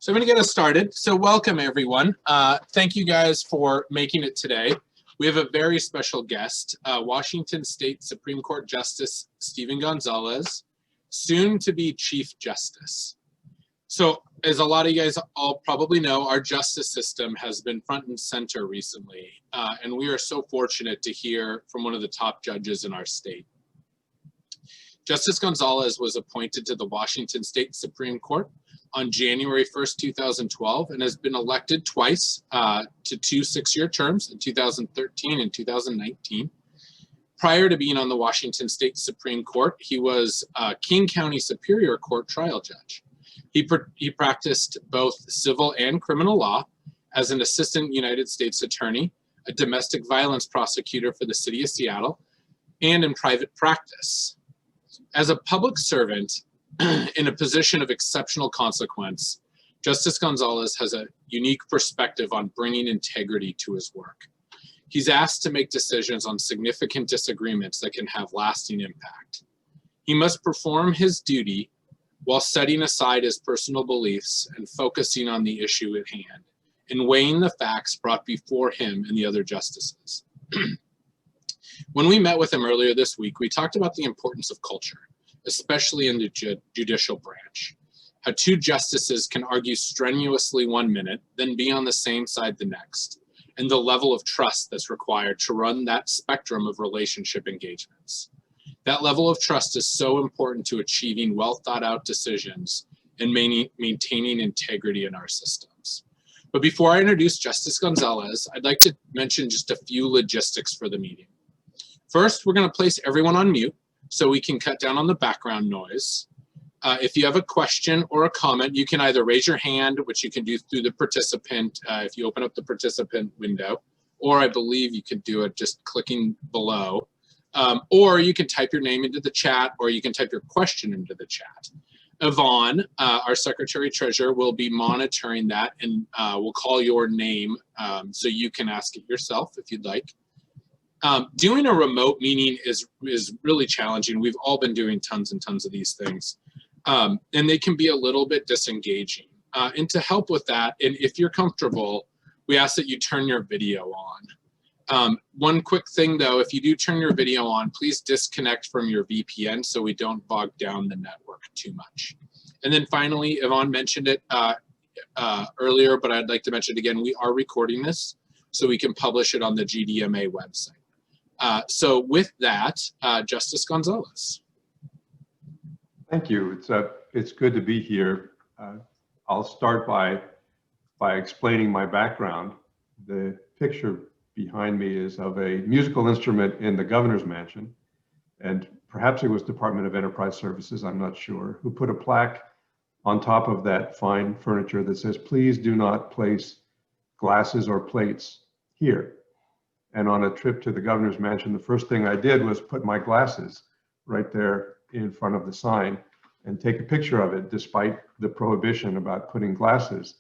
So I'm going to get us started. So welcome, everyone. Thank you guys for making it today. We have a very special guest, Washington State Supreme Court Justice Steven González, soon to be Chief Justice. So as a lot of you guys all probably know, our justice system has been front and center recently, and we are so fortunate to hear from one of the top judges in our state. Justice González was appointed to the Washington State Supreme Court on January 1st, 2012, and has been elected twice to two 6-year terms in 2013 and 2019. Prior to being on the Washington State Supreme Court, he was King County Superior Court trial judge. He practiced both civil and criminal law as an assistant United States attorney, a domestic violence prosecutor for the city of Seattle, and in private practice. As a public servant in a position of exceptional consequence, Justice González has a unique perspective on bringing integrity to his work. He's asked to make decisions on significant disagreements that can have lasting impact. He must perform his duty while setting aside his personal beliefs and focusing on the issue at hand, and weighing the facts brought before him and the other justices. When we met with him earlier this week, we talked about the importance of culture, especially in the judicial branch. How two justices can argue strenuously one minute, then be on the same side the next, and the level of trust that's required to run that spectrum of relationship engagements. That level of trust is so important to achieving well thought out decisions and maintaining integrity in our systems. But before I introduce Justice González, I'd like to mention just a few logistics for the meeting. First, we're going to place everyone on mute so we can cut down on the background noise. If you have a question or a comment, you can either raise your hand, which you can do through the participant, if you open up the participant window, or I believe you can do it just clicking below, or you can type your name into the chat, or you can type your question into the chat. Yvonne, our Secretary Treasurer, will be monitoring that, and will call your name so you can ask it yourself if you'd like. Doing a remote meeting is really challenging. We've all been doing tons and tons of these things, and they can be a little bit disengaging. And to help with that, and if you're comfortable, we ask that you turn your video on. One quick thing though, if you do turn your video on, please disconnect from your VPN so we don't bog down the network too much. And then finally, Yvonne mentioned it earlier, but I'd like to mention it again, we are recording this so we can publish it on the GDMA website. So with that, Justice González. Thank you. It's good to be here. I'll start by explaining my background. The picture behind me is of a musical instrument in the governor's mansion, and perhaps it was Department of Enterprise Services, I'm not sure, who put a plaque on top of that fine furniture that says, "Please do not place glasses or plates here." And on a trip to the governor's mansion, the first thing I did was put my glasses right there in front of the sign and take a picture of it, despite the prohibition about putting glasses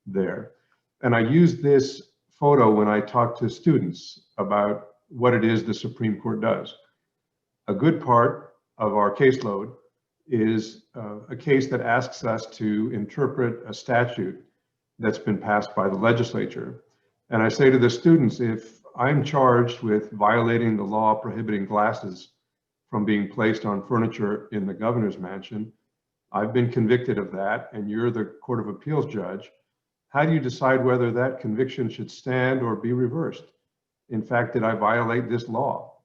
there. And I used this photo when I talk to students about what it is the Supreme Court does. A good part of our caseload is a case that asks us to interpret a statute that's been passed by the legislature. And I say to the students, if I'm charged with violating the law prohibiting glasses from being placed on furniture in the governor's mansion, I've been convicted of that, and you're the Court of Appeals judge. How do you decide whether that conviction should stand or be reversed? In fact, did I violate this law?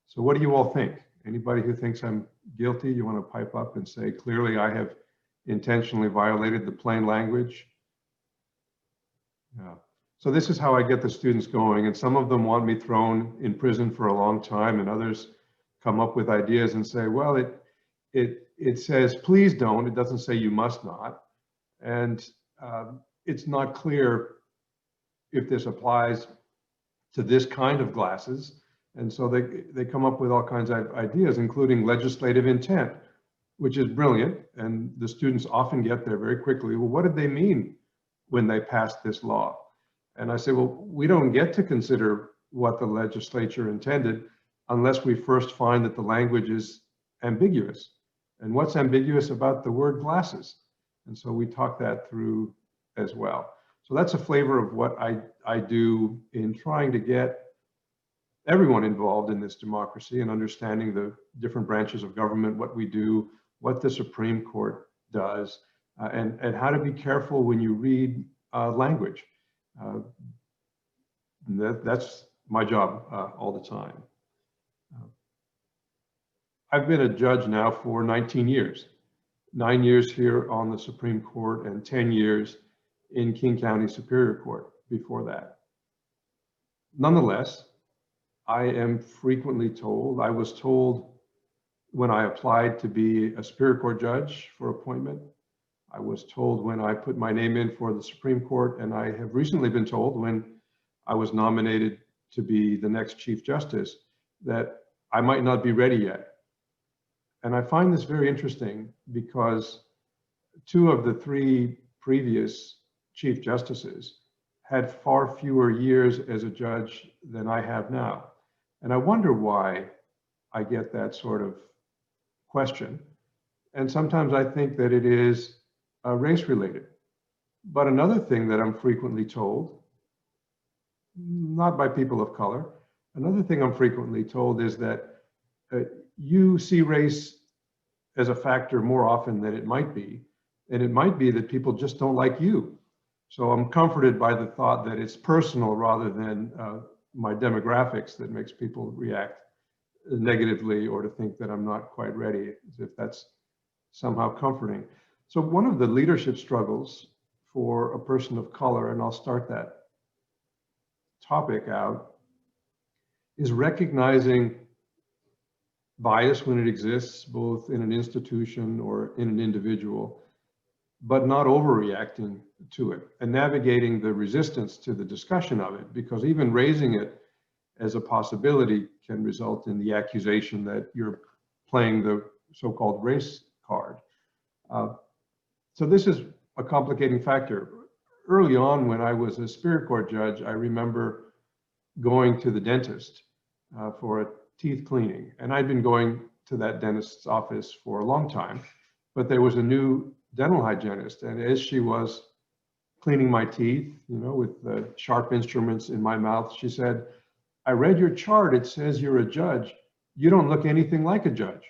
So what do you all think? Anybody who thinks I'm guilty, you want to pipe up and say, clearly I have intentionally violated the plain language? Yeah. So this is how I get the students going, and some of them want me thrown in prison for a long time, and others come up with ideas and say, well, it says please don't, it doesn't say you must not, and it's not clear if this applies to this kind of glasses, and so they come up with all kinds of ideas, including legislative intent, which is brilliant, and the students often get there very quickly. Well, what did they mean when they passed this law? And I say, well, we don't get to consider what the legislature intended unless we first find that the language is ambiguous. And what's ambiguous about the word glasses? And so we talk that through as well. So that's a flavor of what I do in trying to get everyone involved in this democracy and understanding the different branches of government, what we do, what the Supreme Court does, and how to be careful when you read language. That's my job all the time. I've been a judge now for 19 years, 9 years here on the Supreme Court and 10 years in King County Superior Court before that. Nonetheless, I am frequently told, I was told when I applied to be a Superior Court judge for appointment, I was told when I put my name in for the Supreme Court, and I have recently been told when I was nominated to be the next Chief Justice that I might not be ready yet. And I find this very interesting because 2 of the 3 previous Chief Justices had far fewer years as a judge than I have now. And I wonder why I get that sort of question. And sometimes I think that it is race related. But another thing that I'm frequently told, not by people of color, another thing I'm frequently told is that you see race as a factor more often than it might be. And it might be that people just don't like you. So I'm comforted by the thought that it's personal rather than my demographics that makes people react negatively or to think that I'm not quite ready, as if that's somehow comforting. So one of the leadership struggles for a person of color, and I'll start that topic out, is recognizing bias when it exists, both in an institution or in an individual, but not overreacting to it and navigating the resistance to the discussion of it, because even raising it as a possibility can result in the accusation that you're playing the so-called race card. So this is a complicating factor. Early on, when I was a Superior Court judge, I remember going to the dentist for a teeth cleaning. And I'd been going to that dentist's office for a long time, but there was a new dental hygienist. And as she was cleaning my teeth, you know, with the sharp instruments in my mouth, she said, "I read your chart, it says you're a judge. You don't look anything like a judge."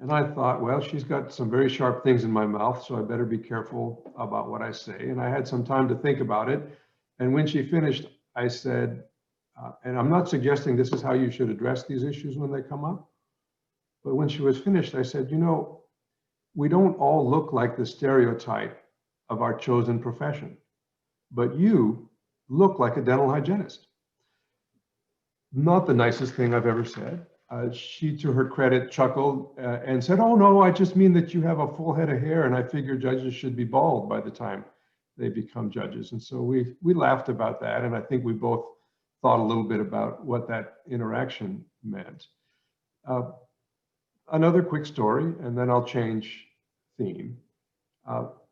And I thought, well, she's got some very sharp things in my mouth, so I better be careful about what I say. And I had some time to think about it. And when she finished, I said, and I'm not suggesting this is how you should address these issues when they come up, but when she was finished, I said, you know, we don't all look like the stereotype of our chosen profession, but you look like a dental hygienist. Not the nicest thing I've ever said. She, to her credit, chuckled and said, "Oh no, I just mean that you have a full head of hair, and I figure judges should be bald by the time they become judges." And so we laughed about that, and I think we both thought a little bit about what that interaction meant. Another quick story, and then I'll change theme.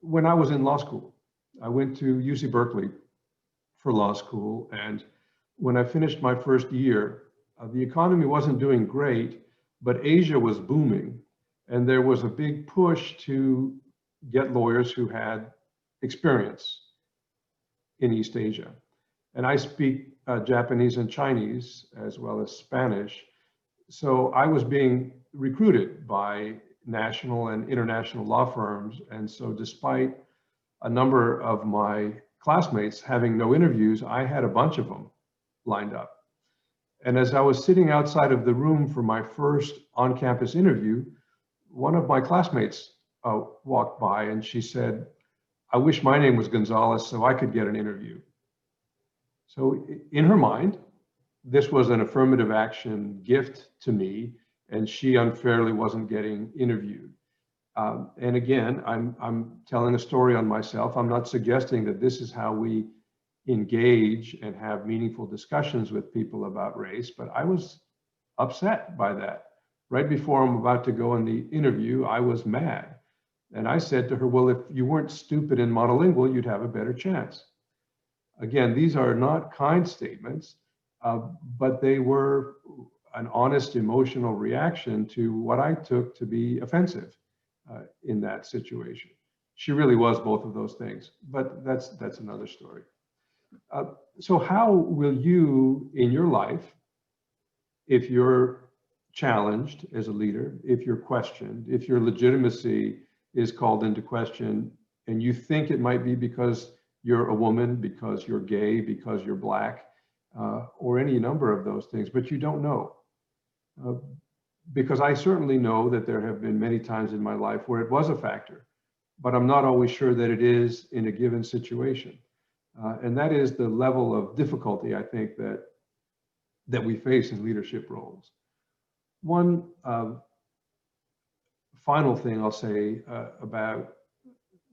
When I was in law school, I went to UC Berkeley for law school, and when I finished my first year, the economy wasn't doing great, but Asia was booming, and there was a big push to get lawyers who had experience in East Asia. And I speak Japanese and Chinese as well as Spanish, so I was being recruited by national and international law firms. And so despite a number of my classmates having no interviews, I had a bunch of them lined up. And as I was sitting outside of the room for my first on-campus interview, one of my classmates walked by and she said, "I wish my name was Gonzalez so I could get an interview." So in her mind, this was an affirmative action gift to me, and she unfairly wasn't getting interviewed. And again, I'm telling a story on myself. I'm not suggesting that this is how we engage and have meaningful discussions with people about race, but I was upset by that. Right before I'm about to go in the interview, I was mad. And I said to her, "Well, if you weren't stupid and monolingual, you'd have a better chance." Again, these are not kind statements, but they were an honest emotional reaction to what I took to be offensive. in that situation. She really was both of those things, but that's another story. So how will you in your life, if you're challenged as a leader, if you're questioned, if your legitimacy is called into question, and you think it might be because you're a woman, because you're gay, because you're Black, or any number of those things, but you don't know. Because I certainly know that there have been many times in my life where it was a factor, but I'm not always sure that it is in a given situation. And that is the level of difficulty, I think, that we face in leadership roles. One final thing I'll say about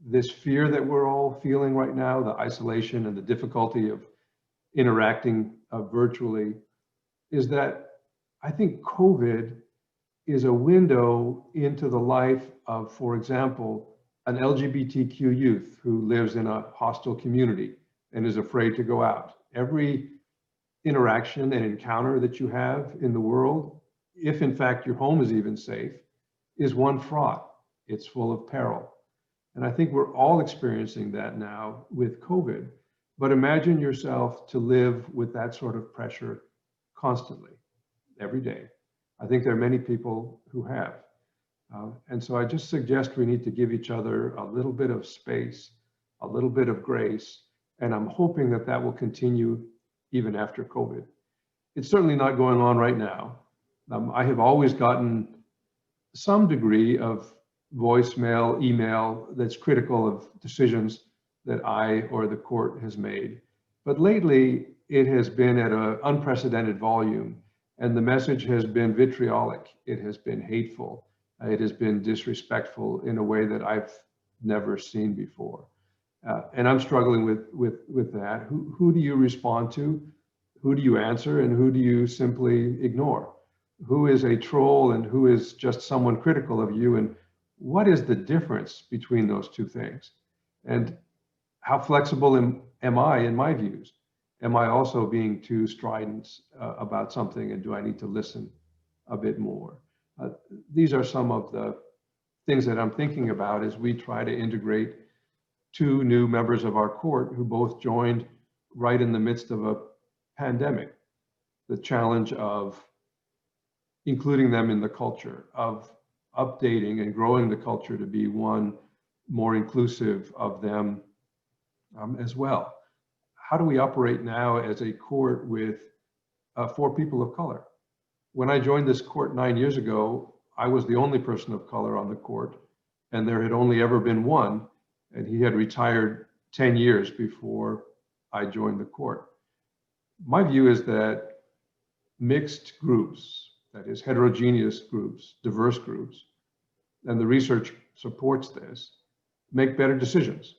this fear that we're all feeling right now, the isolation and the difficulty of interacting virtually, is that I think COVID is a window into the life of, for example, an LGBTQ youth who lives in a hostile community and is afraid to go out. Every interaction and encounter that you have in the world, if in fact your home is even safe, is one fraught. It's full of peril. And I think we're all experiencing that now with COVID. But imagine yourself to live with that sort of pressure constantly, every day. I think there are many people who have. And so I just suggest we need to give each other a little bit of space, a little bit of grace, and I'm hoping that that will continue even after COVID. It's certainly not going on right now. I have always gotten some degree of voicemail, email that's critical of decisions that I or the court has made. But lately, it has been at an unprecedented volume, and the message has been vitriolic. It has been hateful. It has been disrespectful in a way that I've never seen before. And I'm struggling with that. Who do you respond to? Who do you answer? And who do you simply ignore? Who is a troll and who is just someone critical of you? And what is the difference between those two things? And how flexible am I in my views? Am I also being too strident about something, and do I need to listen a bit more? These are some of the things that I'm thinking about as we try to integrate two new members of our court who both joined right in the midst of a pandemic. The challenge of including them in the culture, of updating and growing the culture to be one more inclusive of them as well. How do we operate now as a court with 4 people of color? When I joined this court 9 years ago, I was the only person of color on the court, and there had only ever been one, and he had retired 10 years before I joined the court. My view is that mixed groups, that is heterogeneous groups, diverse groups, and the research supports this, make better decisions.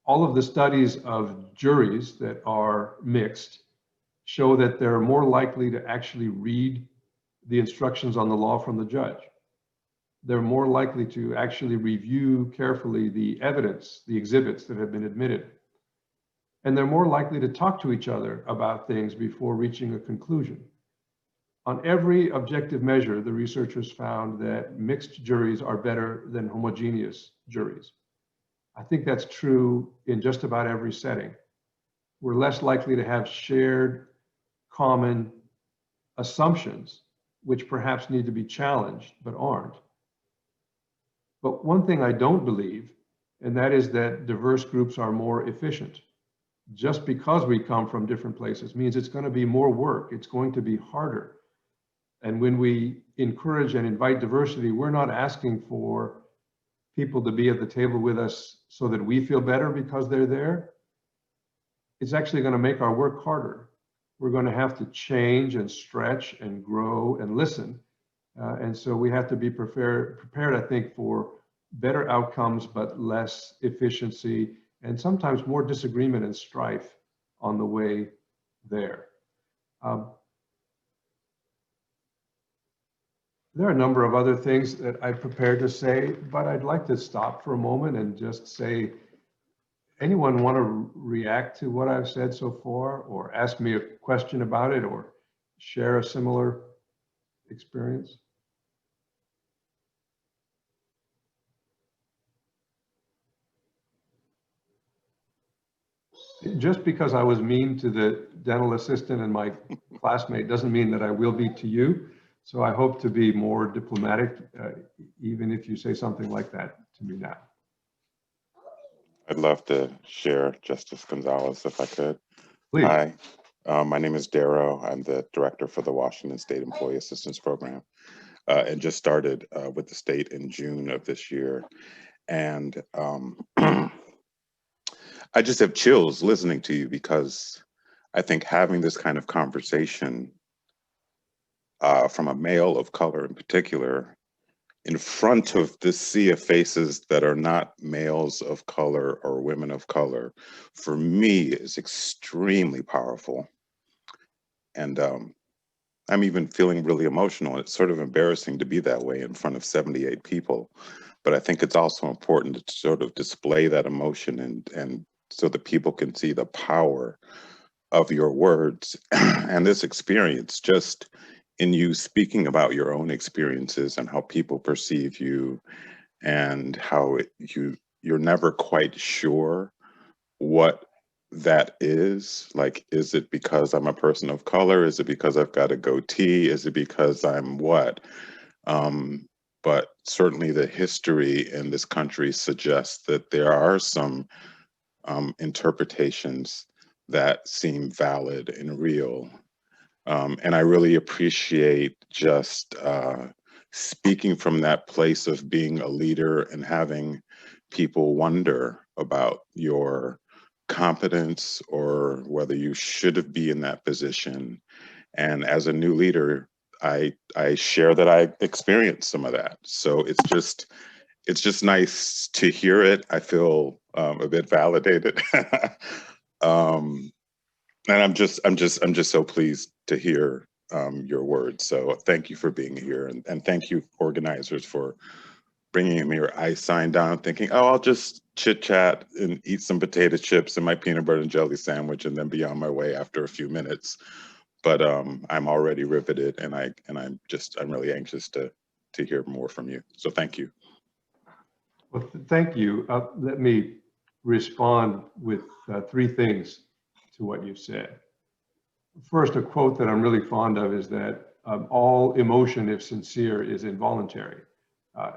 All of the studies of juries that are mixed show that they're more likely to actually read the instructions on the law from the judge. They're more likely to actually review carefully the evidence, the exhibits that have been admitted. And they're more likely to talk to each other about things before reaching a conclusion. On every objective measure, the researchers found that mixed juries are better than homogeneous juries. I think that's true in just about every setting. We're less likely to have shared, common assumptions, which perhaps need to be challenged, but aren't. But one thing I don't believe, and that is that diverse groups are more efficient. Just because we come from different places means it's going to be more work, it's going to be harder. And when we encourage and invite diversity, we're not asking for people to be at the table with us so that we feel better because they're there. It's actually going to make our work harder. We're going to have to change and stretch and grow and listen. And so we have to be prepared, I think, for better outcomes, but less efficiency, and sometimes more disagreement and strife on the way there. There are a number of other things that I've prepared to say, but I'd like to stop for a moment and just say, anyone want to react to what I've said so far, or ask me a question about it, or share a similar experience? Just because I was mean to the dental assistant and my classmate doesn't mean that I will be to you. So I hope to be more diplomatic, even if you say something like that to me now. I'd love to share, Justice González, if I could. Please. Hi, my name is Darrow. I'm the director for the Washington State Employee Assistance Program, and just started with the state in June of this year. And I just have chills listening to you, because I think having this kind of conversation from a male of color in particular, in front of this sea of faces that are not males of color or women of color, for me is extremely powerful. And I'm even feeling really emotional. It's sort of embarrassing to be that way in front of 78 people, but I think it's also important to sort of display that emotion and so that people can see the power of your words and this experience, just in you speaking about your own experiences and how people perceive you, and how you're never quite sure what that is. Like, is it because I'm a person of color? Is it because I've got a goatee? Is it because I'm what? But certainly the history in this country suggests that there are some interpretations that seem valid and real. And I really appreciate just speaking from that place of being a leader and having people wonder about your competence or whether you should be in that position. And as a new leader, I share that I experienced some of that. So it's just nice to hear it. I feel a bit validated. And I'm just so pleased to hear your words. So thank you for being here, and thank you organizers for bringing me here. I signed on thinking, oh, I'll just chit chat and eat some potato chips and my peanut butter and jelly sandwich, and then be on my way after a few minutes. But I'm already riveted, and I'm really anxious to hear more from you. So thank you. Well, thank you. Let me respond with three things to what you said. First, a quote that I'm really fond of is that all emotion, if sincere, is involuntary.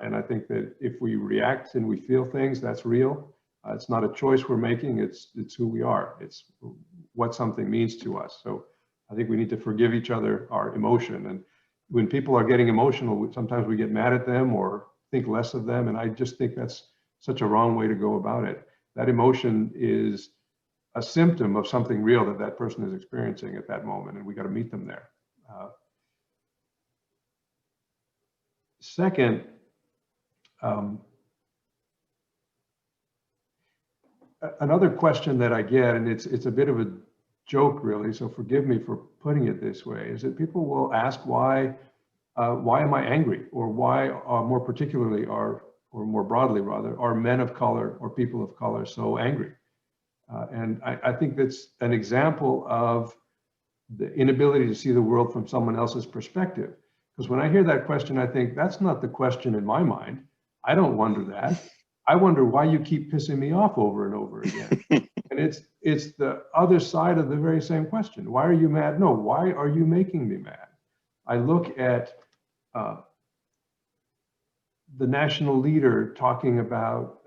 And I think that if we react and we feel things, that's real. It's not a choice we're making, it's who we are. It's what something means to us. So I think we need to forgive each other our emotion. And when people are getting emotional, sometimes we get mad at them or think less of them. And I just think that's such a wrong way to go about it. That emotion is a symptom of something real that that person is experiencing at that moment, and we got to meet them there. Second, another question that I get, and it's a bit of a joke really, so forgive me for putting it this way, is that people will ask why am I angry, or why more particularly or more broadly rather, are men of color or people of color so angry? And I think that's an example of the inability to see the world from someone else's perspective. Because when I hear that question, I think that's not the question in my mind. I don't wonder that. I wonder why you keep pissing me off over and over again. And it's the other side of the very same question. Why are you mad? No, why are you making me mad? I look at the national leader talking about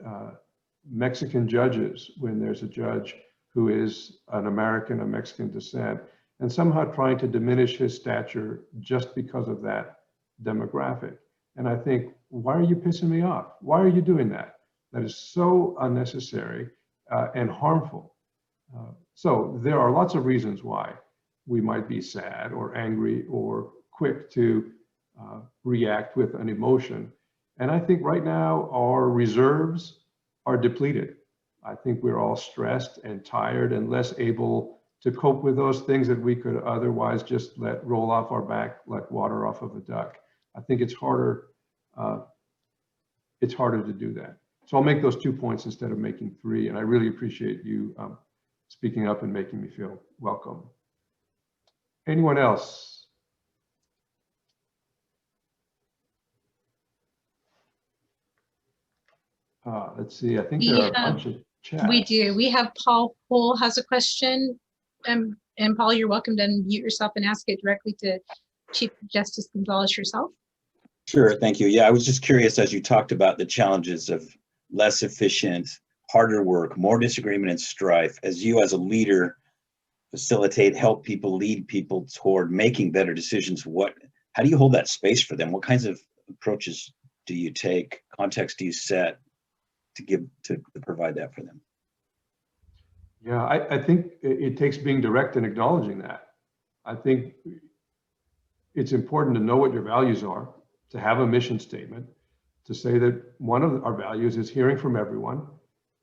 Mexican judges, when there's a judge who is an American of Mexican descent, and somehow trying to diminish his stature just because of that demographic. And I think, why are you pissing me off? Why are you doing that? That is so unnecessary and harmful. So there are lots of reasons why we might be sad or angry or quick to react with an emotion. And I think right now our reserves are depleted. I think we're all stressed and tired and less able to cope with those things that we could otherwise just let roll off our back like water off of a duck. I think it's harder to do that. So I'll make those 2 points instead of making 3. And I really appreciate you speaking up and making me feel welcome. Anyone else? Let's see, I think there are a bunch of chat. We do. We have Paul Hull has a question. And Paul, you're welcome to unmute yourself and ask it directly to Chief Justice González yourself. Sure, thank you. Yeah, I was just curious as you talked about the challenges of less efficient, harder work, more disagreement and strife. As you as a leader facilitate, help people, lead people toward making better decisions, how do you hold that space for them? What kinds of approaches do you take, context do you set to provide that for them? Yeah, I think it takes being direct and acknowledging that. I think it's important to know what your values are, to have a mission statement, to say that one of our values is hearing from everyone,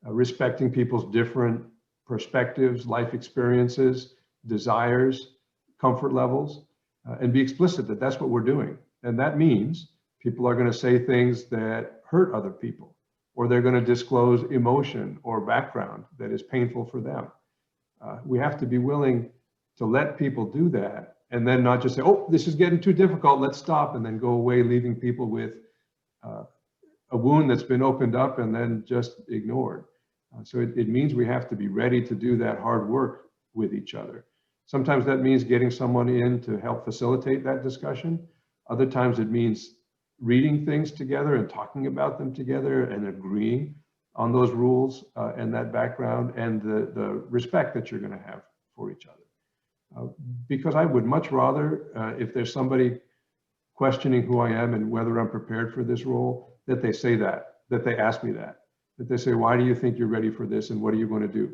respecting people's different perspectives, life experiences, desires, comfort levels, and be explicit that that's what we're doing. And that means people are going to say things that hurt other people, or they're going to disclose emotion or background that is painful for them. We have to be willing to let people do that, and then not just say, oh, this is getting too difficult, let's stop, and then go away, leaving people with a wound that's been opened up and then just ignored. So it means we have to be ready to do that hard work with each other. Sometimes that means getting someone in to help facilitate that discussion. Other times it means reading things together and talking about them together and agreeing on those rules and that background and the respect that you're going to have for each other. Because I would much rather, if there's somebody questioning who I am and whether I'm prepared for this role, that they say that they ask me that they say, why do you think you're ready for this and what are you going to do?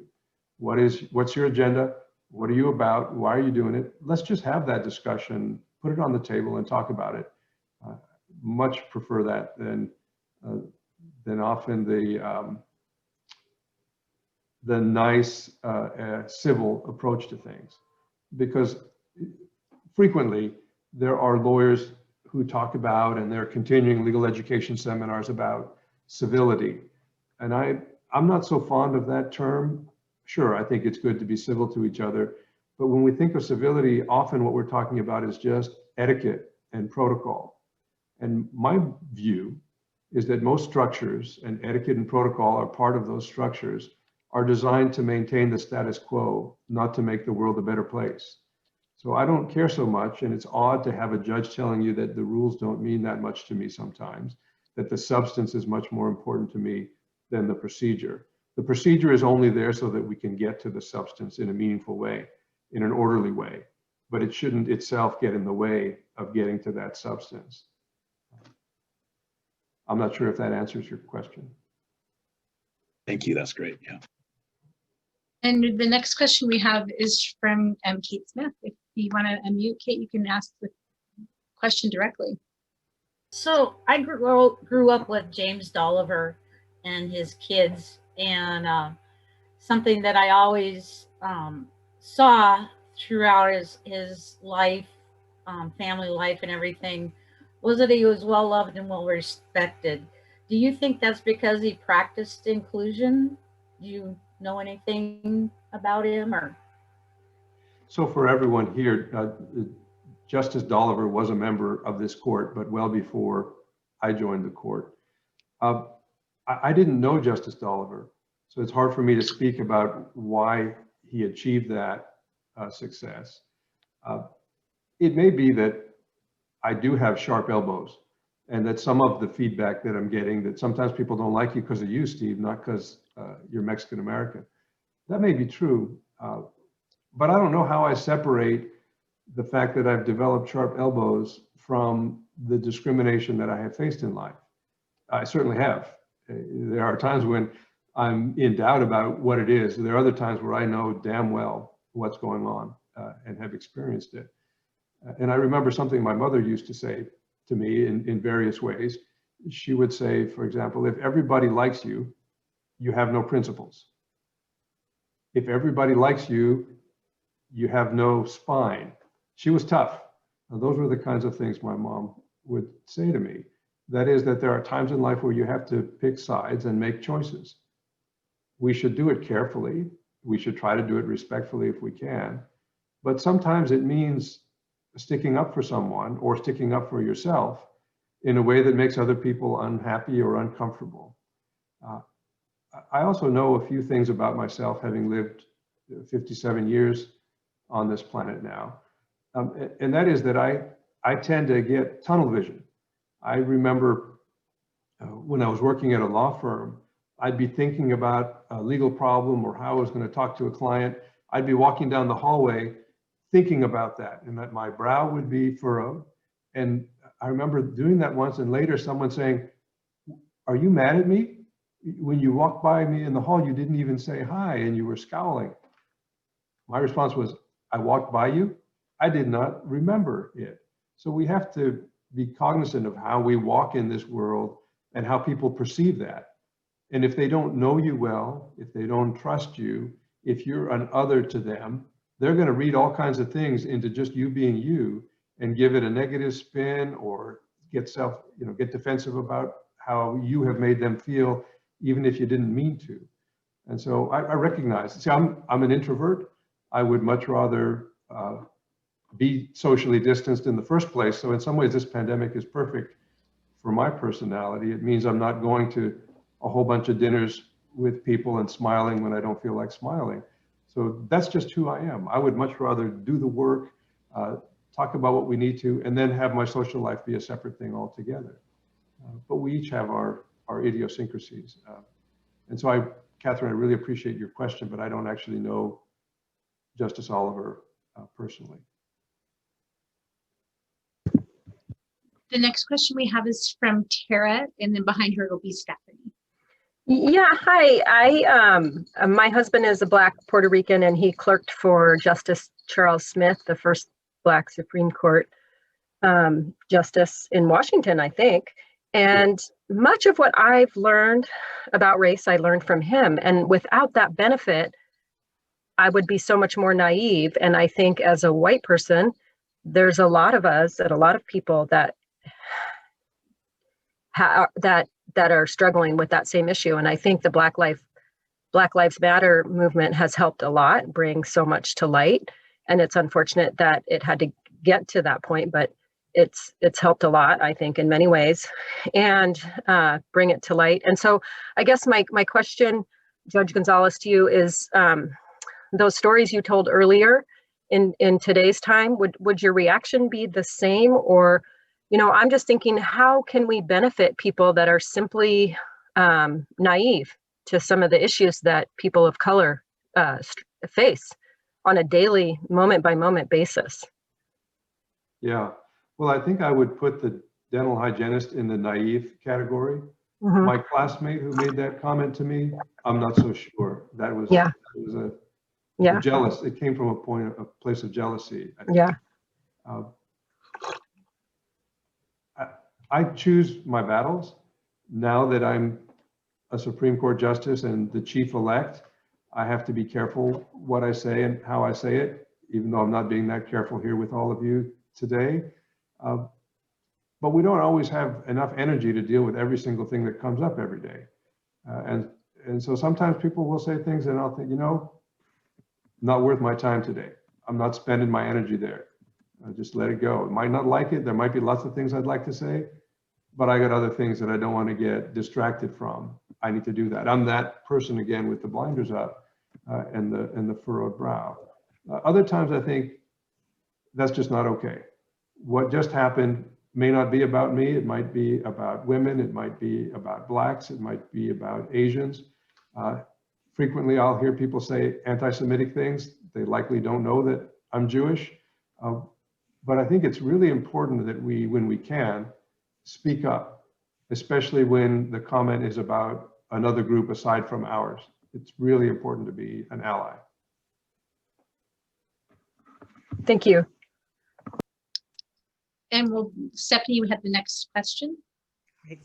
What's your agenda? What are you about? Why are you doing it? Let's just have that discussion, put it on the table and talk about it. Much prefer that than often the nice civil approach to things. Because frequently there are lawyers who talk about, and they're continuing legal education seminars about civility. And I'm not so fond of that term. Sure, I think it's good to be civil to each other. But when we think of civility, often what we're talking about is just etiquette and protocol. And my view is that most structures, and etiquette and protocol are part of those structures, are designed to maintain the status quo, not to make the world a better place. So I don't care so much, and it's odd to have a judge telling you that the rules don't mean that much to me sometimes, that the substance is much more important to me than the procedure. The procedure is only there so that we can get to the substance in a meaningful way, in an orderly way, but it shouldn't itself get in the way of getting to that substance. I'm not sure if that answers your question. Thank you, that's great, yeah. And the next question we have is from Kate Smith. If you want to unmute, Kate, you can ask the question directly. So I grew up with James Dolliver and his kids, and something that I always saw throughout his life, family life and everything, was that he was well loved and well respected. Do you think that's because he practiced inclusion? Do you know anything about him? Or? So for everyone here, Justice Dolliver was a member of this court, but well before I joined the court. I didn't know Justice Dolliver, so it's hard for me to speak about why he achieved that success. It may be that I do have sharp elbows, and that some of the feedback that I'm getting, that sometimes people don't like you because of you, Steve, not because you're Mexican American. That may be true, but I don't know how I separate the fact that I've developed sharp elbows from the discrimination that I have faced in life. I certainly have. There are times when I'm in doubt about what it is. There are other times where I know damn well what's going on and have experienced it. And I remember something my mother used to say to me in various ways. She would say, for example, if everybody likes you, you have no principles. If everybody likes you, you have no spine. She was tough. Now, those were the kinds of things my mom would say to me. That is, that there are times in life where you have to pick sides and make choices. We should do it carefully. We should try to do it respectfully if we can. But sometimes it means sticking up for someone or sticking up for yourself in a way that makes other people unhappy or uncomfortable. I also know a few things about myself, having lived 57 years on this planet now. And that is that I tend to get tunnel vision. I remember when I was working at a law firm, I'd be thinking about a legal problem or how I was going to talk to a client. I'd be walking down the hallway thinking about that, and that my brow would be furrowed. And I remember doing that once, and later someone saying, "Are you mad at me? When you walked by me in the hall, you didn't even say hi and you were scowling." My response was, "I walked by you? I did not remember it." So we have to be cognizant of how we walk in this world and how people perceive that. And if they don't know you well, if they don't trust you, if you're an other to them, they're going to read all kinds of things into just you being you and give it a negative spin, or get defensive about how you have made them feel, even if you didn't mean to. And so I recognize, see, I'm an introvert. I would much rather be socially distanced in the first place. So in some ways, this pandemic is perfect for my personality. It means I'm not going to a whole bunch of dinners with people and smiling when I don't feel like smiling. So that's just who I am. I would much rather do the work, talk about what we need to, and then have my social life be a separate thing altogether. But we each have our idiosyncrasies. And so Catherine, I really appreciate your question, but I don't actually know Justice Oliver personally. The next question we have is from Tara, and then behind her it'll be Stephanie. Yeah, hi. My husband is a Black Puerto Rican, and he clerked for Justice Charles Smith, the first Black Supreme Court justice in Washington, I think. And much of what I've learned about race, I learned from him. And without that benefit, I would be so much more naive. And I think as a white person, there's a lot of us and a lot of people that are struggling with that same issue. And I think the Black Lives Matter movement has helped a lot, bring so much to light. And it's unfortunate that it had to get to that point, but it's helped a lot, I think, in many ways, and bring it to light. And so I guess my question, Judge González, to you is, those stories you told earlier in today's time, would your reaction be the same? Or, I'm just thinking, how can we benefit people that are simply naive to some of the issues that people of color face on a daily, moment by moment basis? Yeah, well, I think I would put the dental hygienist in the naive category. Mm-hmm. My classmate who made that comment to me, I'm not so sure. That was jealous. It came from a place of jealousy. Yeah. I choose my battles. Now that I'm a Supreme Court justice and the chief-elect, I have to be careful what I say and how I say it, even though I'm not being that careful here with all of you today. But we don't always have enough energy to deal with every single thing that comes up every day. And so sometimes people will say things and I'll think, not worth my time today. I'm not spending my energy there. Just let it go. I might not like it. There might be lots of things I'd like to say, but I got other things that I don't want to get distracted from. I need to do that. I'm that person again with the blinders up and the furrowed brow. Other times I think that's just not okay. What just happened may not be about me. It might be about women. It might be about Blacks. It might be about Asians. Frequently, I'll hear people say anti-Semitic things. They likely don't know that I'm Jewish. But I think it's really important that we, when we can, speak up, especially when the comment is about another group aside from ours. It's really important to be an ally. Thank you. And Stephanie, you have the next question.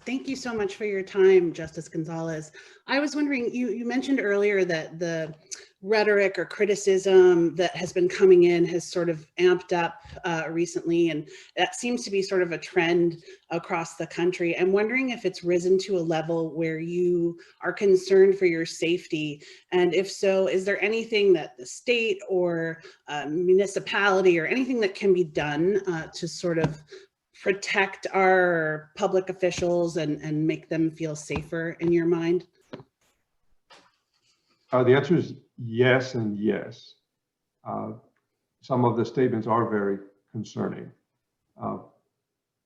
Thank you so much for your time, Justice González. I was wondering, you mentioned earlier that the rhetoric or criticism that has been coming in has sort of amped up recently, and that seems to be sort of a trend across the country. I'm wondering if it's risen to a level where you are concerned for your safety, and if so, is there anything that the state or municipality or anything that can be done to sort of protect our public officials and make them feel safer in your mind? The answer is yes and yes. Some of the statements are very concerning.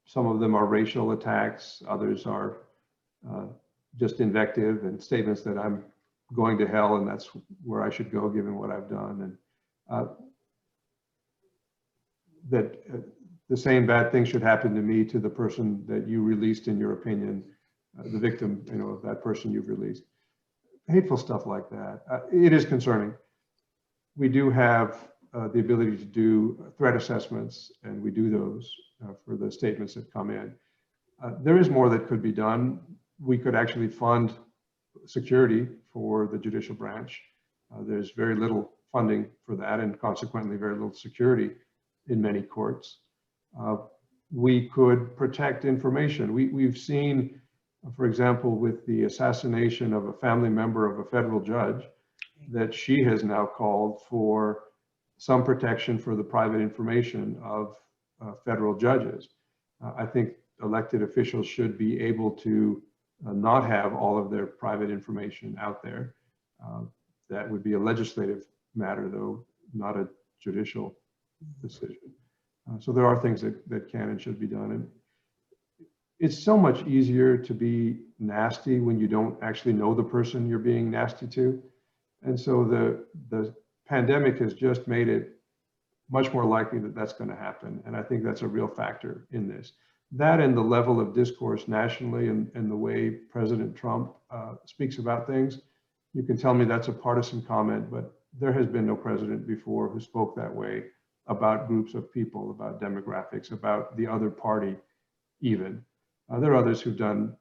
Some of them are racial attacks. Others are just invective and statements that I'm going to hell and that's where I should go given what I've done. And that the same bad thing should happen to me to the person that you released in your opinion, the victim, of that person you've released. Hateful stuff like that. It is concerning. We do have the ability to do threat assessments, and we do those for the statements that come in. There is more that could be done. We could actually fund security for the judicial branch. There's very little funding for that, and consequently very little security in many courts. We could protect information. We've seen, for example, with the assassination of a family member of a federal judge, that she has now called for some protection for the private information of federal judges. I think elected officials should be able to not have all of their private information out there. That would be a legislative matter, though, not a judicial decision. So there are things that can and should be done. And it's so much easier to be nasty when you don't actually know the person you're being nasty to. And so the pandemic has just made it much more likely that that's going to happen. And I think that's a real factor in this. That and the level of discourse nationally and the way President Trump speaks about things, you can tell me that's a partisan comment, but there has been no president before who spoke that way about groups of people, about demographics, about the other party even. There are others who've done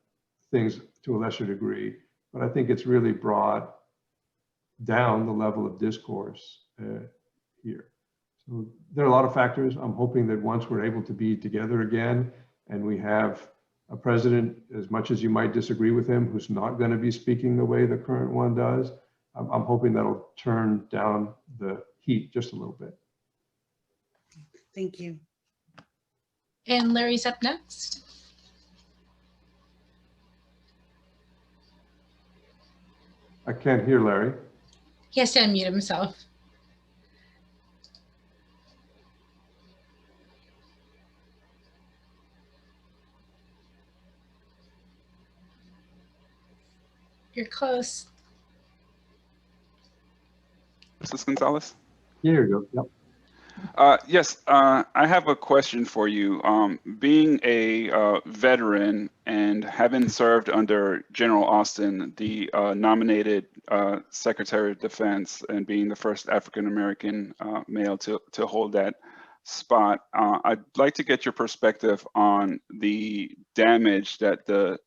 things to a lesser degree, but I think it's really brought down the level of discourse here. So there are a lot of factors. I'm hoping that once we're able to be together again and we have a president, as much as you might disagree with him, who's not going to be speaking the way the current one does, I'm hoping that'll turn down the heat just a little bit. Thank you. And Larry's up next. I can't hear Larry. He has to unmute himself. You're close. Justice González? Here you go. Yep. Yes, I have a question for you. Being a veteran and having served under General Austin, the nominated Secretary of Defense, and being the first African-American male to hold that spot, I'd like to get your perspective on the damage that the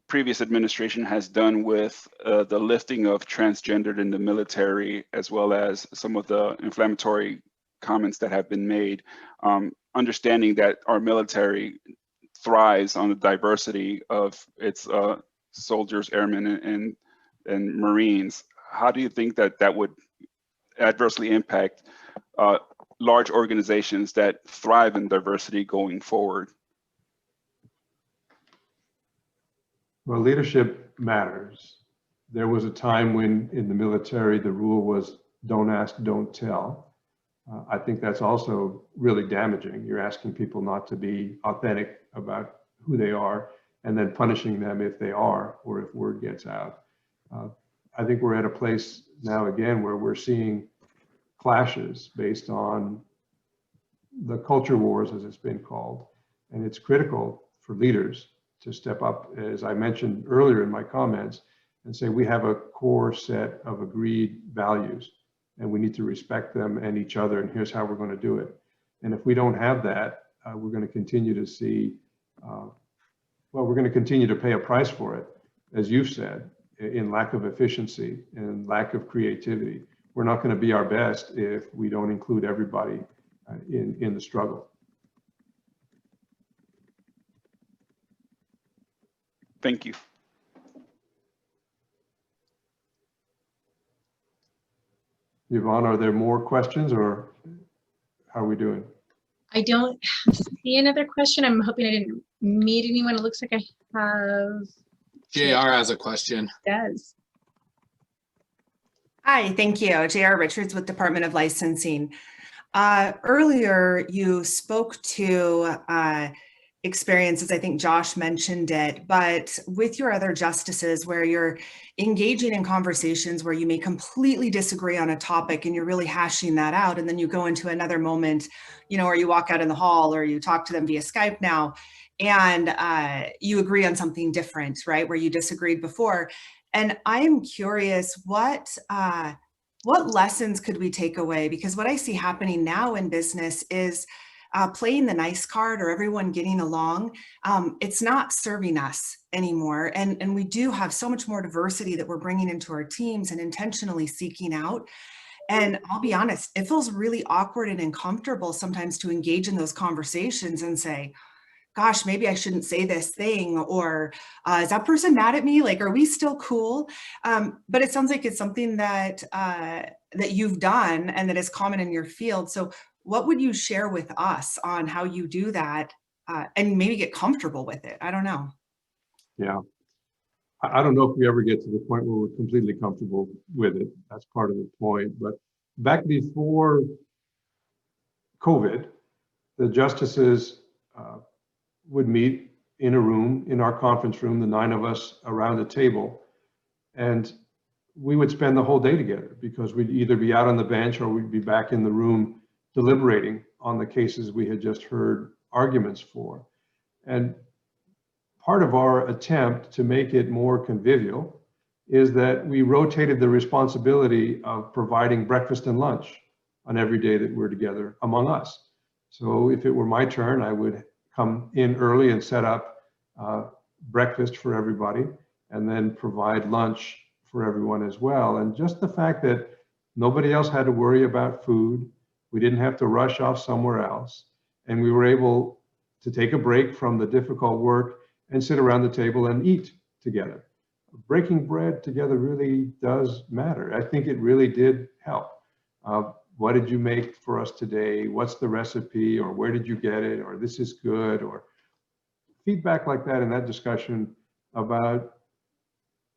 previous administration has done with the lifting of transgendered in the military, as well as some of the inflammatory comments that have been made. Understanding that our military thrives on the diversity of its soldiers, airmen, and Marines, how do you think that that would adversely impact large organizations that thrive in diversity going forward? Well, leadership matters. There was a time when in the military, the rule was don't ask, don't tell. I think that's also really damaging. You're asking people not to be authentic about who they are and then punishing them if they are, or if word gets out. I think we're at a place now again where we're seeing clashes based on the culture wars, as it's been called. And it's critical for leaders to step up, as I mentioned earlier in my comments, and say we have a core set of agreed values and we need to respect them and each other, and here's how we're going to do it. And if we don't have that, we're going to continue to see, we're going to continue to pay a price for it, as you've said, in lack of efficiency and lack of creativity. We're not going to be our best if we don't include everybody in the struggle. Thank you. Yvonne, are there more questions or how are we doing? I don't see another question. I'm hoping I didn't meet anyone. It looks like I have. JR has a question. Does. Hi, thank you. J.R. Richards with Department of Licensing. Earlier, you spoke to experiences, I think Josh mentioned it, but with your other justices where you're engaging in conversations where you may completely disagree on a topic and you're really hashing that out, and then you go into another moment, you know, or you walk out in the hall or you talk to them via Skype now, and you agree on something different, right, where you disagreed before. And I am curious, what lessons could we take away? Because what I see happening now in business is playing the nice card or everyone getting along. It's not serving us anymore. And we do have so much more diversity that we're bringing into our teams and intentionally seeking out. And I'll be honest, it feels really awkward and uncomfortable sometimes to engage in those conversations and say, gosh, maybe I shouldn't say this thing, or is that person mad at me? Like, are we still cool? But it sounds like it's something that that you've done and that is common in your field. So what would you share with us on how you do that and maybe get comfortable with it? I don't know. Yeah. I don't know if we ever get to the point where we're completely comfortable with it. That's part of the point. But back before COVID, the justices would meet in a room, in our conference room, the 9 of us around a table, and we would spend the whole day together because we'd either be out on the bench or we'd be back in the room deliberating on the cases we had just heard arguments for. And part of our attempt to make it more convivial is that we rotated the responsibility of providing breakfast and lunch on every day that we're together among us. So if it were my turn, I would come in early and set up breakfast for everybody and then provide lunch for everyone as well. And just the fact that nobody else had to worry about food, we didn't have to rush off somewhere else, and we were able to take a break from the difficult work and sit around the table and eat together. Breaking bread together really does matter. I think it really did help. What did you make for us today? What's the recipe? Or where did you get it? Or this is good? Or feedback like that in that discussion about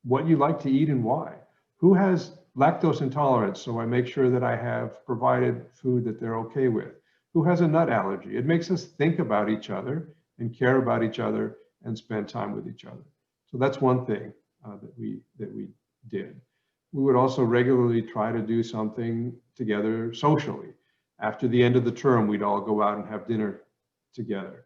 what you like to eat and why. Who has lactose intolerance? So I make sure that I have provided food that they're okay with. Who has a nut allergy? It makes us think about each other and care about each other and spend time with each other. So that's one thing that we did. We would also regularly try to do something together socially. After the end of the term, we'd all go out and have dinner together.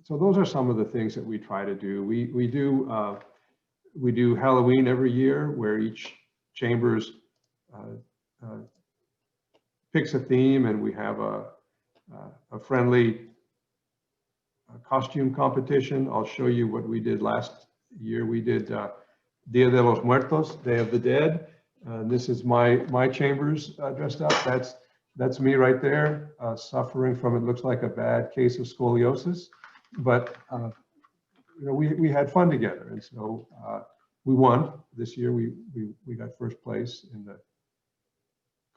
So those are some of the things that we try to do. We do Halloween every year, where each chambers picks a theme, and we have a friendly costume competition. I'll show you what we did last year. We did Dia de los Muertos, Day of the Dead. This is my chambers dressed up. That's me right there, suffering from, it looks like a bad case of scoliosis. But you know, we had fun together, and so we won this year. We got first place in the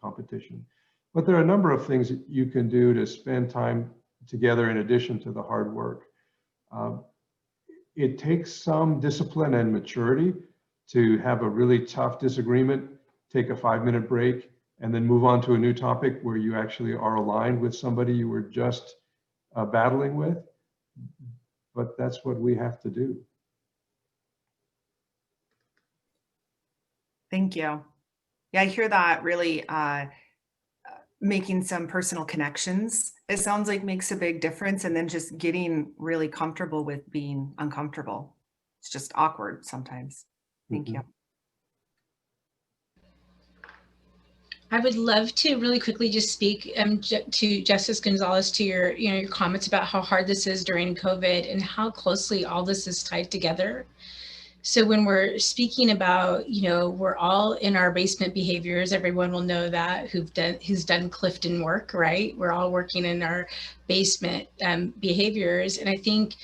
competition. But there are a number of things that you can do to spend time together in addition to the hard work. It takes some discipline and maturity to have a really tough disagreement, take a 5-minute break, and then move on to a new topic where you actually are aligned with somebody you were just battling with. But that's what we have to do. Thank you. Yeah, I hear that really making some personal connections, it sounds like, makes a big difference, and then just getting really comfortable with being uncomfortable. It's just awkward sometimes. Thank you. I would love to really quickly just speak to Justice González, to your comments about how hard this is during COVID and how closely all this is tied together. So when we're speaking about, we're all in our basement behaviors, everyone will know that who's done Clifton work, right? We're all working in our basement behaviors. And I think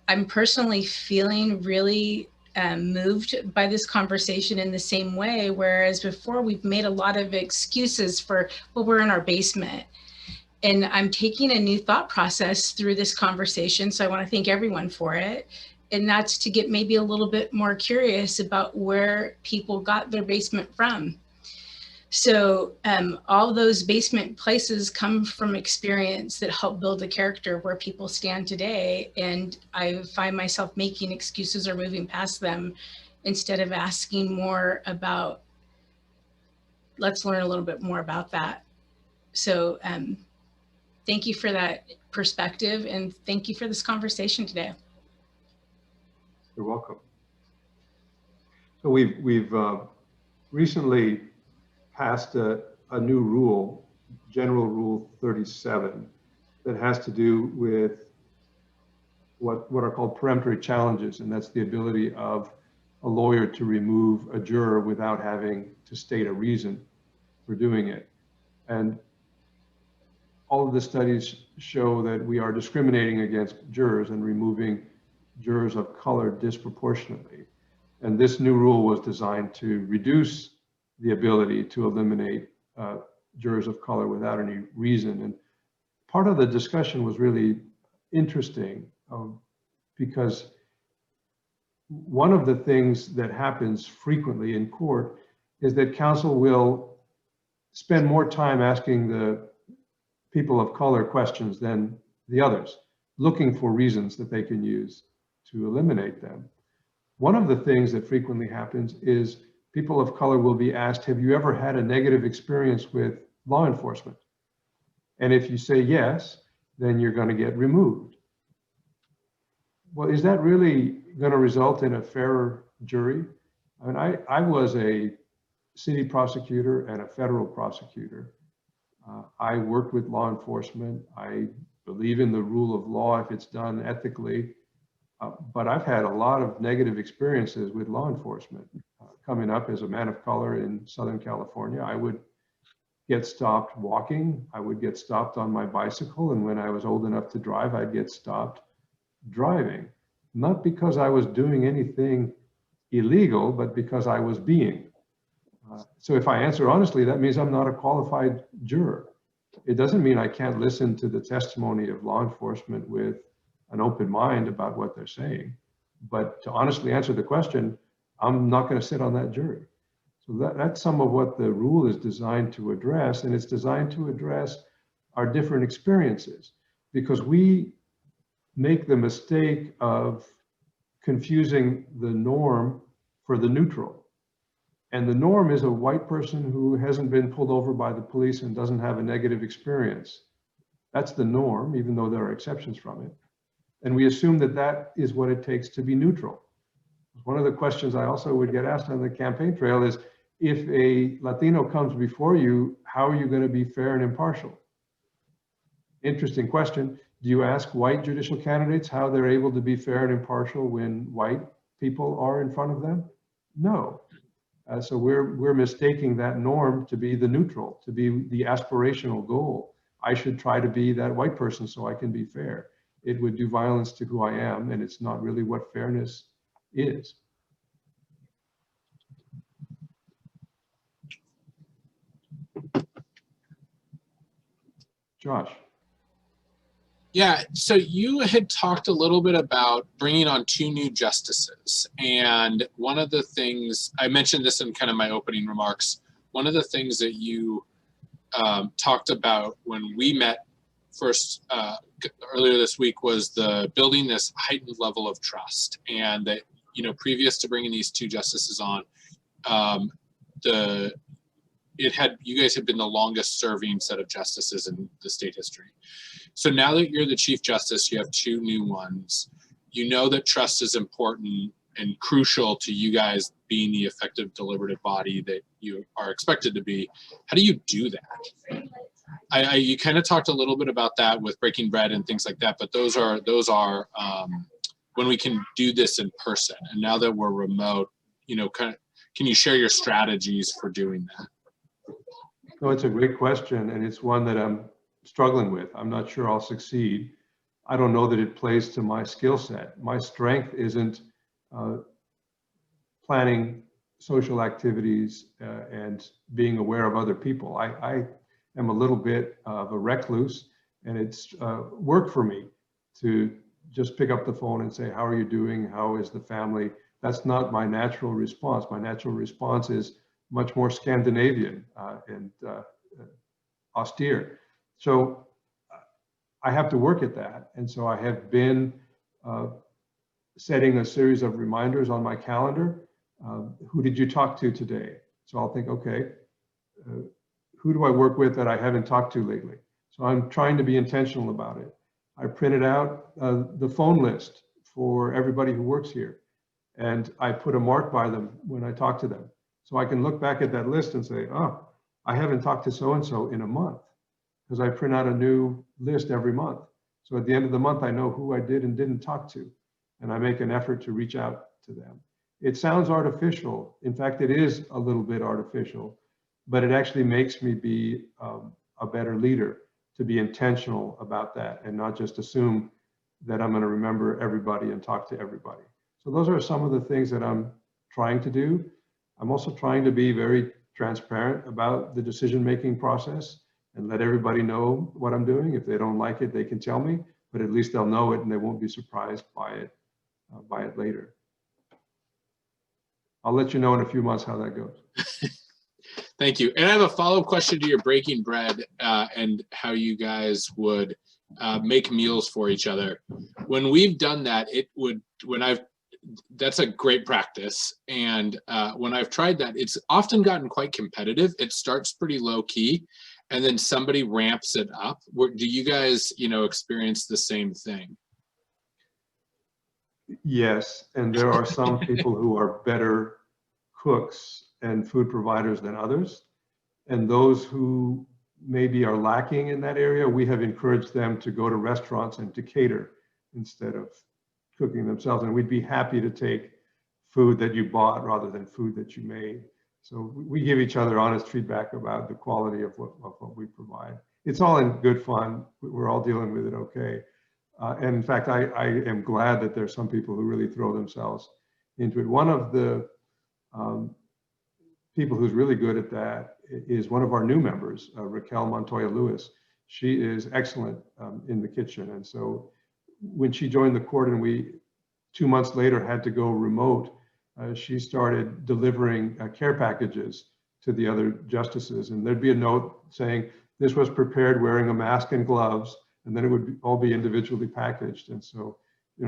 I'm personally feeling really moved by this conversation in the same way, whereas before we've made a lot of excuses for, well, we're in our basement. And I'm taking a new thought process through this conversation. So I want to thank everyone for it. And that's to get maybe a little bit more curious about where people got their basement from. So all those basement places come from experience that help build the character where people stand today. And I find myself making excuses or moving past them instead of asking more about, let's learn a little bit more about that. So thank you for that perspective, and thank you for this conversation today. You're welcome. So we've recently passed a new rule, General Rule 37, that has to do with what are called peremptory challenges, and that's the ability of a lawyer to remove a juror without having to state a reason for doing it. And all of the studies show that we are discriminating against jurors and removing jurors of color disproportionately. And this new rule was designed to reduce the ability to eliminate jurors of color without any reason. And part of the discussion was really interesting because one of the things that happens frequently in court is that counsel will spend more time asking the people of color questions than the others, looking for reasons that they can use to eliminate them. One of the things that frequently happens is people of color will be asked, have you ever had a negative experience with law enforcement? And if you say yes, then you're going to get removed. Well, is that really going to result in a fairer jury? I mean, I was a city prosecutor and a federal prosecutor. I worked with law enforcement. I believe in the rule of law if it's done ethically. But I've had a lot of negative experiences with law enforcement. Coming up as a man of color in Southern California, I would get stopped walking. I would get stopped on my bicycle. And when I was old enough to drive, I'd get stopped driving. Not because I was doing anything illegal, but because I was being. So if I answer honestly, that means I'm not a qualified juror. It doesn't mean I can't listen to the testimony of law enforcement with an open mind about what they're saying. But to honestly answer the question, I'm not going to sit on that jury. So that's some of what the rule is designed to address, and it's designed to address our different experiences, because we make the mistake of confusing the norm for the neutral. And the norm is a white person who hasn't been pulled over by the police and doesn't have a negative experience. That's the norm, even though there are exceptions from it. And we assume that that is what it takes to be neutral. One of the questions I also would get asked on the campaign trail is, if a Latino comes before you, how are you going to be fair and impartial? Interesting question. Do you ask white judicial candidates how they're able to be fair and impartial when white people are in front of them? No. So we're mistaking that norm to be the neutral, to be the aspirational goal. I should try to be that white person so I can be fair. It would do violence to who I am, and it's not really what fairness is. Josh. Yeah, so you had talked a little bit about bringing on 2 new justices. And one of the things, I mentioned this in kind of my opening remarks, one of the things that you talked about when we met first earlier this week was the building this heightened level of trust. And that, you know, previous to bringing these 2 justices on, you guys had been the longest serving set of justices in the state history. So now that you're the Chief Justice, you have 2 new ones. You know that trust is important and crucial to you guys being the effective deliberative body that you are expected to be. How do you do that? You kind of talked a little bit about that with breaking bread and things like that, but those are when we can do this in person. And now that we're remote, you know, can you share your strategies for doing that? No, it's a great question, and it's one that I'm struggling with. I'm not sure I'll succeed. I don't know that it plays to my skill set. My strength isn't planning social activities and being aware of other people. I am a little bit of a recluse, and it's work for me to just pick up the phone and say, how are you doing? How is the family? That's not my natural response. My natural response is much more Scandinavian and austere. So I have to work at that. And so I have been setting a series of reminders on my calendar. Who did you talk to today? So I'll think, okay, who do I work with that I haven't talked to lately? So I'm trying to be intentional about it. I printed out the phone list for everybody who works here, and I put a mark by them when I talk to them. So I can look back at that list and say, oh, I haven't talked to so-and-so in a month, because I print out a new list every month. So at the end of the month, I know who I did and didn't talk to, and I make an effort to reach out to them. It sounds artificial. In fact, it is a little bit artificial, but it actually makes me be a better leader, to be intentional about that and not just assume that I'm going to remember everybody and talk to everybody. So those are some of the things that I'm trying to do. I'm also trying to be very transparent about the decision-making process and let everybody know what I'm doing. If they don't like it, they can tell me, but at least they'll know it and they won't be surprised by it later. I'll let you know in a few months how that goes. Thank you. And I have a follow-up question to your breaking bread and how you guys would make meals for each other. When we've done that, that's a great practice. And when I've tried that, it's often gotten quite competitive. It starts pretty low key and then somebody ramps it up. Do you guys, experience the same thing? Yes, and there are some people who are better cooks and food providers than others. And those who maybe are lacking in that area, we have encouraged them to go to restaurants and to cater instead of cooking themselves. And we'd be happy to take food that you bought rather than food that you made. So we give each other honest feedback about the quality of what we provide. It's all in good fun. We're all dealing with it okay. And in fact, I am glad that there's some people who really throw themselves into it. One of the people who's really good at that is one of our new members, Raquel Montoya Lewis. She is excellent in the kitchen. And so when she joined the court and we 2 months later had to go remote, she started delivering care packages to the other justices. And there'd be a note saying, this was prepared wearing a mask and gloves, and then it would all be individually packaged. And so,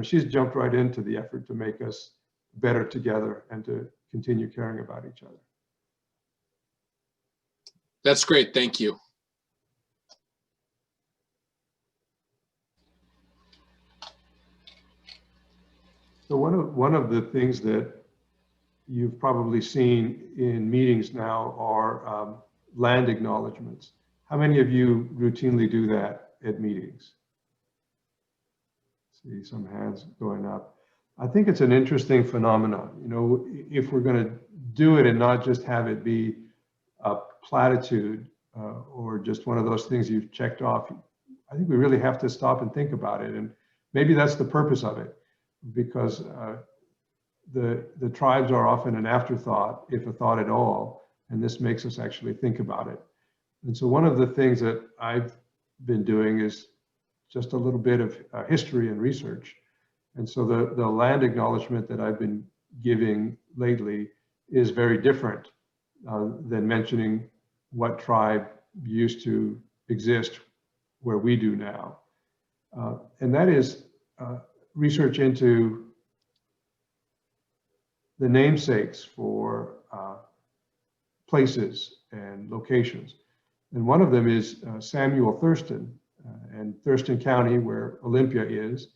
she's jumped right into the effort to make us better together and to continue caring about each other. That's great. Thank you. So one of the things that you've probably seen in meetings now are land acknowledgements. How many of you routinely do that at meetings? See some hands going up. I think it's an interesting phenomenon. If we're going to do it and not just have it be a platitude or just one of those things you've checked off, I think we really have to stop and think about it. And maybe that's the purpose of it, because the tribes are often an afterthought, if a thought at all, and this makes us actually think about it. And so one of the things that I've been doing is just a little bit of history and research. And so the land acknowledgement that I've been giving lately is very different than mentioning what tribe used to exist where we do now. And that is research into the namesakes for places and locations. And one of them is Samuel Thurston, and Thurston County, where Olympia is,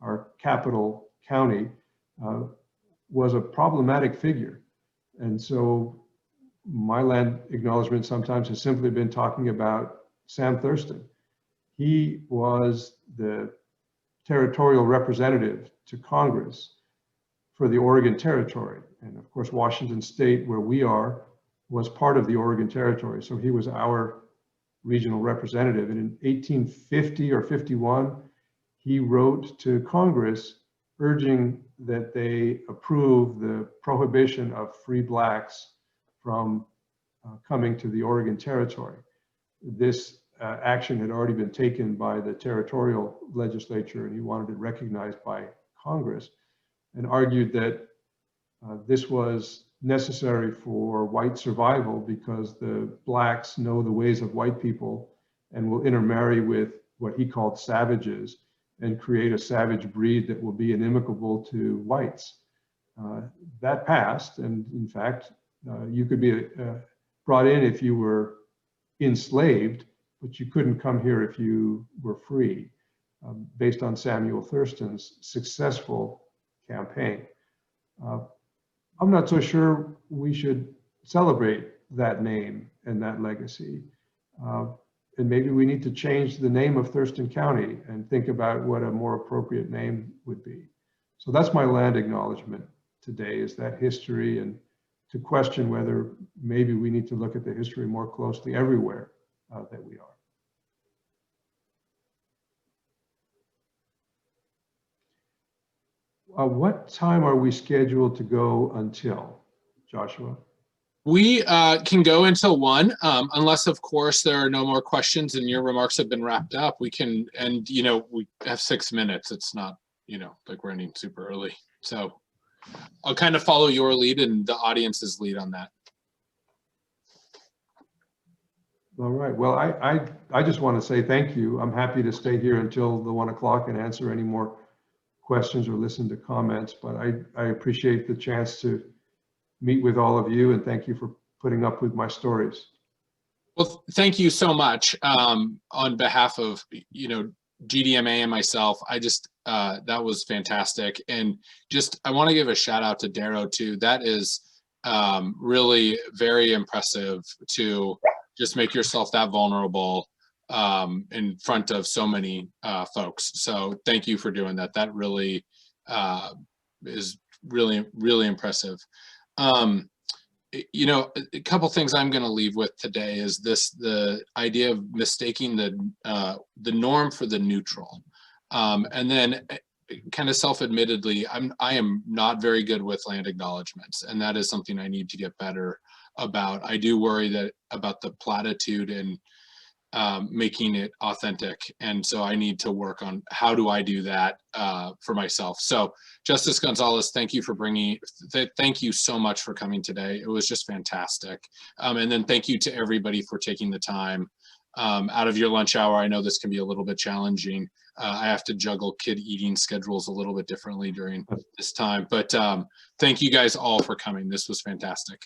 our capital county, was a problematic figure. And so my land acknowledgement sometimes has simply been talking about Sam Thurston. He was the territorial representative to Congress for the Oregon Territory. And of course, Washington State, where we are, was part of the Oregon Territory. So he was our regional representative. And in 1850 or 51, he wrote to Congress urging that they approve the prohibition of free blacks from coming to the Oregon Territory. This action had already been taken by the territorial legislature, and he wanted it recognized by Congress, and argued that this was necessary for white survival because the blacks know the ways of white people and will intermarry with what he called savages and create a savage breed that will be inimical to whites. That passed, and in fact, you could be brought in if you were enslaved, but you couldn't come here if you were free, based on Samuel Thurston's successful campaign. I'm not so sure we should celebrate that name and that legacy. And maybe we need to change the name of Thurston County and think about what a more appropriate name would be. So that's my land acknowledgement today, is that history, and to question whether maybe we need to look at the history more closely everywhere that we are. What time are we scheduled to go until, Joshua? We can go until 1, unless of course there are no more questions and your remarks have been wrapped up. We can, and you know, we have 6 minutes. It's not, you know, like we're ending super early. So I'll kind of follow your lead and the audience's lead on that. All right. Well, I just want to say thank you. I'm happy to stay here until the 1 o'clock and answer any more questions or listen to comments, but I appreciate the chance to meet with all of you, and thank you for putting up with my stories. Well, thank you so much. On behalf of, you know, GDMA and myself, I just, that was fantastic. And just, I want to give a shout out to Darrow too. That is really very impressive to just make yourself that vulnerable in front of so many folks. So thank you for doing that. That really is really, really impressive. You know, a couple things I'm going to leave with today is this: the idea of mistaking the norm for the neutral, and then kind of self-admittedly, I am not very good with land acknowledgements, and that is something I need to get better about. I do worry that about the platitude and making it authentic, and so I need to work on how do I do that for myself. So Justice González, thank you for bringing, thank you so much for coming today. It was just fantastic. And then thank you to everybody for taking the time out of your lunch hour. I know this can be a little bit challenging. I have to juggle kid eating schedules a little bit differently during this time, but thank you guys all for coming. This was fantastic.